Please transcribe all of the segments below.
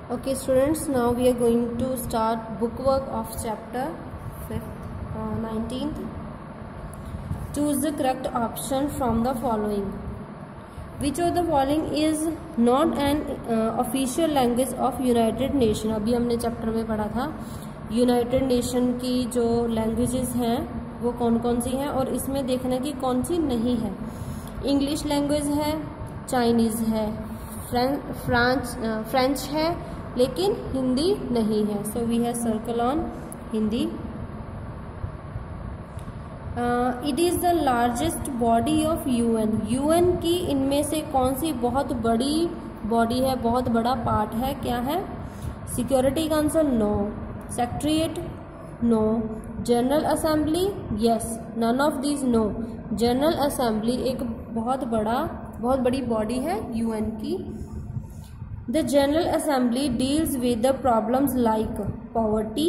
Okay students, now we are going to start book work of chapter 19th. Choose the correct option from the following. Which of the following is not an official language of United Nation? अभी हमने chapter में पढ़ा था United nation की जो languages हैं वो कौन कौन सी हैं, और इसमें देखना कि कौन सी नहीं है. इंग्लिश लैंग्वेज है, चाइनीज़ है, फ्रेंच है, लेकिन हिंदी नहीं है. So we have circle on Hindi. It is the largest body of UN. UN की इनमें से कौन सी बहुत बड़ी बॉडी है, बहुत बड़ा पार्ट है, क्या है? Security council, no. Secretariat, no. General assembly, yes. None of these, no. General assembly एक बहुत बड़ी बॉडी है यूएन की. The General Assembly deals with the problems like poverty,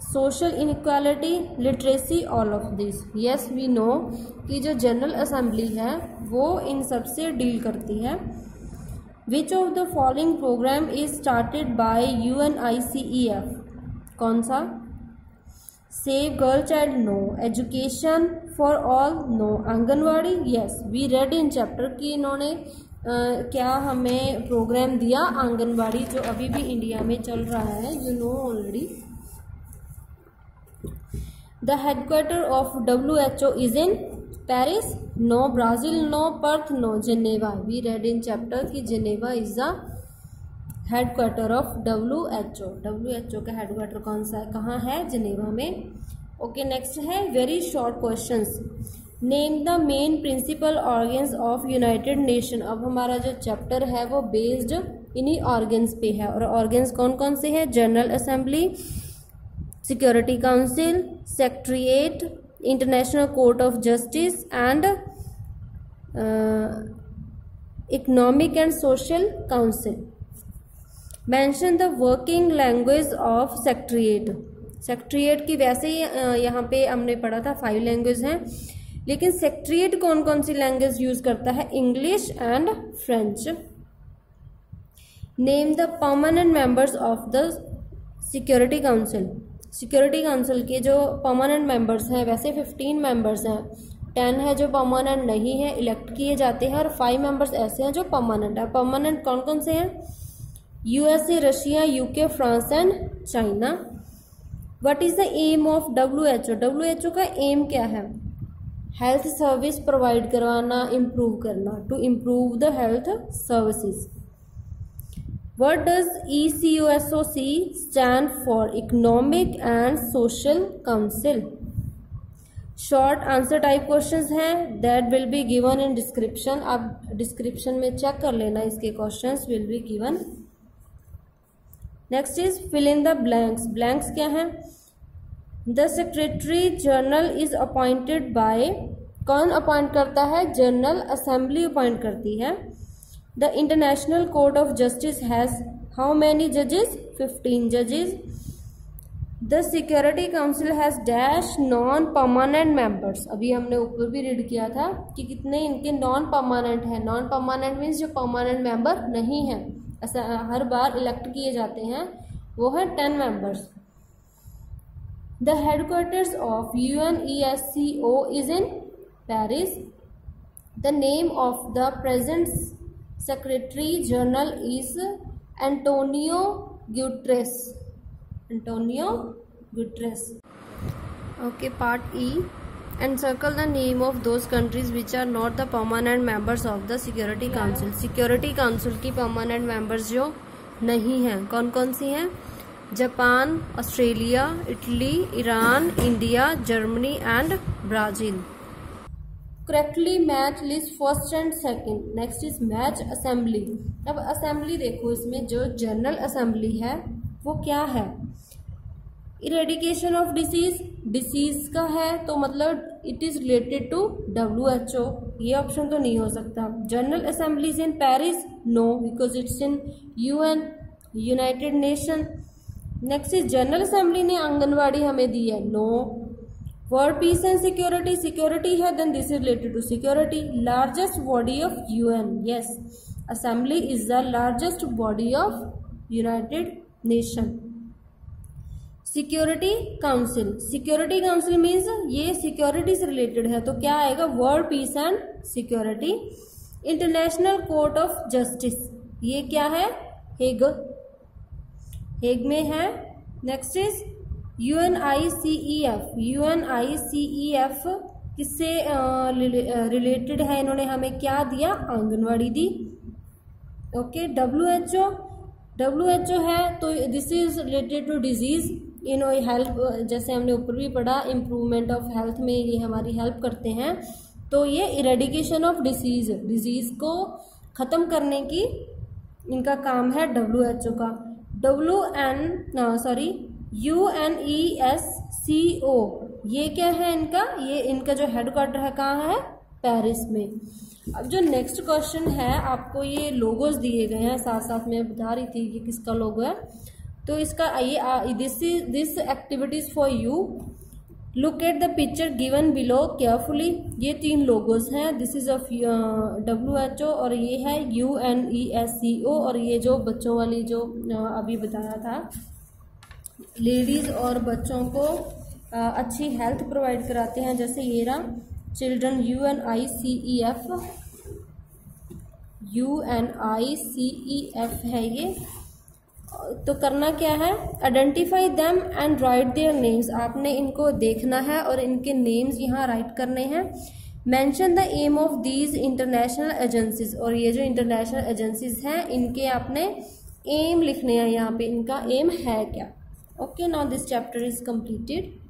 social inequality, literacy, all of this. Yes, we know कि जो General Assembly है वो इन सब से डील करती है. Which of the following program is started by UNICEF? कौन सा? Save Girl Child, no. Education for all, no. Anganwadi, yes. We read in chapter कि इन्होंने क्या हमें प्रोग्राम दिया आंगनवाड़ी जो अभी भी इंडिया में चल रहा है, you know already. The headquarter of WHO is in Paris, no. Brazil, no. Perth, no. Geneva, we read in chapter कि Geneva is the headquarter of WHO. WHO का हेडक्वार्टर कौन सा है, कहाँ है? जेनेवा में. ओके, नेक्स्ट है very short questions. Name the main principal organs of United Nation. अब हमारा जो चैप्टर है वो बेस्ड इन्हीं ऑर्गन्स पे है, और ऑर्गन्स कौन कौन से हैं? General assembly, security council, secretariat, international court of justice and economic and social council. Mention the working language of secretariat. Secretariat की वैसे ही यहाँ पे हमने पढ़ा था 5 लैंग्वेज हैं, लेकिन सेक्रेटेरिएट कौन कौन सी लैंग्वेज यूज करता है? English and French. Name the permanent members of the security council. Security council के जो परमानेंट मेंबर्स हैं, वैसे 15 मेंबर्स हैं, 10 है जो परमानेंट नहीं है, इलेक्ट किए जाते हैं, और 5 मेंबर्स ऐसे हैं जो परमानेंट है. परमानेंट कौन कौन से हैं? USA, Russia, UK, France and China. What is the aim of WHO? WHO का एम क्या है? हेल्थ सर्विस प्रोवाइड करवाना, इम्प्रूव करना, to improve the health services. What does ECOSOC stand for? Economic and social council. Short answer type questions हैं, that will be given in description. आप description में check कर लेना, इसके questions will be given. Next is fill in the blanks. Blanks क्या है? The secretary general is appointed by. कौन appoint करता है? जनरल असेंबली अपॉइंट करती है. The international court of justice has how many जजेस? 15 जजेस. The security council has dash non permanent members. अभी हमने ऊपर भी रीड किया था कि कितने इनके नॉन परमानेंट हैं. नॉन परमानेंट मीन्स जो परमानेंट मेंबर नहीं है, ऐसा हर बार इलेक्ट किए जाते हैं, वो है 10 members. The headquarters of UNESCO is in Paris. The name of the present Secretary General is Antonio Guterres. Antonio Guterres. Okay, part E. And circle the name of those countries which are not the permanent members of the Security Council. Security Council की permanent members जो नहीं हैं, कौन कौन सी हैं? Japan, Australia, Italy, Iran, India, Germany and Brazil. Correctly match list first and second. Next is match assembly. अब assembly देखो, इसमें जो जनरल असेंबली है वो क्या है? Eradication of disease. डिसीज का है तो मतलब it is related to WHO. ये ऑप्शन तो नहीं हो सकता. General assembly is in Paris, no, because it's in UN, United Nation. Next is general assembly ने आंगनवाड़ी हमें दी है, no. World peace and security. Security है, then this is related to security. Largest body of UN, yes. Assembly is the largest body of United Nation. Security council, security council means ये security से related है, तो क्या आएगा, world peace and security. International court of justice, ये क्या है, Hague, Hague में है। नेक्स्ट इज UNICEF, UNICEF किससे रिलेटेड है, इन्होंने हमें क्या दिया, आंगनवाड़ी दी। ओके, WHO है तो this is related to disease in health, जैसे हमने ऊपर भी पढ़ा, इम्प्रूवमेंट ऑफ हेल्थ में ये हमारी हेल्प करते हैं। तो ये इरेडिकेशन ऑफ डिसीज, डिजीज को ख़त्म करने की इनका काम है WHO का। UNESCO, ये क्या है इनका, ये इनका जो हेडक्वार्टर है कहाँ है, पेरिस में। अब जो नेक्स्ट क्वेश्चन है, आपको ये लोगोस दिए गए हैं, साथ साथ मैं बता रही थी कि किसका लोगो है, तो इसका ये this activities for you, look at the picture given below carefully. ये 3 लोगोस हैं, दिस इज ऑफ WHO और ये है UNESCO, और ये जो बच्चों वाली जो अभी बताया था, लेडीज और बच्चों को अच्छी हेल्थ प्रोवाइड कराते हैं, जैसे ये रहा चिल्ड्रन, UNICEF है ये। तो करना क्या है, identify them and right their names, आपने इनको देखना है और इनके नेम्स यहाँ राइट करने हैं। Mention the aim of these international agencies, और ये जो इंटरनेशनल एजेंसीज हैं इनके आपने एम लिखने हैं यहाँ पे, इनका एम है क्या। Okay, now this chapter is completed.